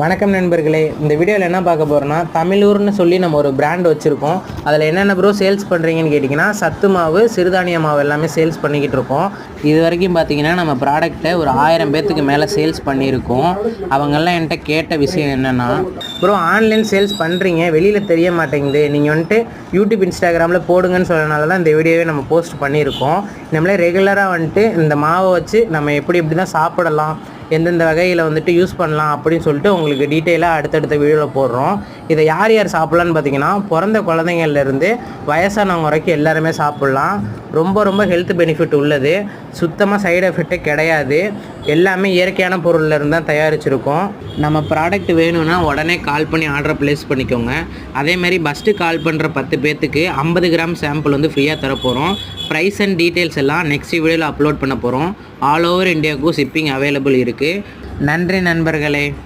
வணக்கம் நண்பர்களே, இந்த வீடியோவில் என்ன பார்க்க போகிறோன்னா, தமிழூர்னு சொல்லி நம்ம ஒரு பிராண்ட் வச்சுருக்கோம். அதில் என்னென்ன ப்ரோ சேல்ஸ் பண்ணுறீங்கன்னு கேட்டிங்கன்னா, சத்து மாவு, சிறுதானிய மாவு எல்லாமே சேல்ஸ் பண்ணிக்கிட்டு இருக்கோம். இது வரைக்கும் பார்த்தீங்கன்னா நம்ம ப்ராடக்ட்டை ஒரு 1000 பேர்த்துக்கு மேலே சேல்ஸ் பண்ணியிருக்கோம். அவங்கெல்லாம் என்கிட்ட கேட்ட விஷயம் என்னென்னா, ப்ரோ ஆன்லைன் சேல்ஸ் பண்ணுறீங்க, வெளியில் தெரிய மாட்டேங்குது, நீங்கள் வந்துட்டு யூடியூப் இன்ஸ்டாகிராமில் போடுங்கன்னு சொன்னனால தான் இந்த வீடியோவே நம்ம போஸ்ட் பண்ணியிருக்கோம். நம்மளே ரெகுலராக வந்துட்டு இந்த மாவை வச்சு நம்ம எப்படி தான் சாப்பிடலாம், எந்தெந்த வகையில் வந்துட்டு யூஸ் பண்ணலாம் அப்படின்னு சொல்லிட்டு உங்களுக்கு டீட்டெயிலாக அடுத்தடுத்த வீடியோவில் போடுறோம். இதை யார் யார் சாப்பிட்லான்னு பார்த்தீங்கன்னா, பிறந்த குழந்தைங்கள்லேருந்து வயசானவங்க வரைக்கும் எல்லாருமே சாப்பிட்லாம். ரொம்ப ஹெல்த் பெனிஃபிட் உள்ளது. சுத்தமாக சைடு எஃபெக்டே கிடையாது. எல்லாமே இயற்கையான பொருள்லேருந்து தான் தயாரிச்சிருக்கோம். நம்ம ப்ராடக்ட் வேணும்னா உடனே கால் பண்ணி ஆர்டர் ப்ளேஸ் பண்ணிக்கோங்க. அதேமாதிரி ஃபஸ்ட்டு கால் பண்ணுற 10 பேர்த்துக்கு 50 கிராம் சாம்பிள் வந்து ஃப்ரீயாக தரப்போகிறோம். ப்ரைஸ் அண்ட் டீட்டெயில்ஸ் எல்லாம் நெக்ஸ்ட் வீடியோவில் அப்லோட் பண்ண போகிறோம். ஆல் ஓவர் இந்தியாவுக்கும் ஷிப்பிங் அவைலபிள் இருக்குது. நன்றி நண்பர்களே.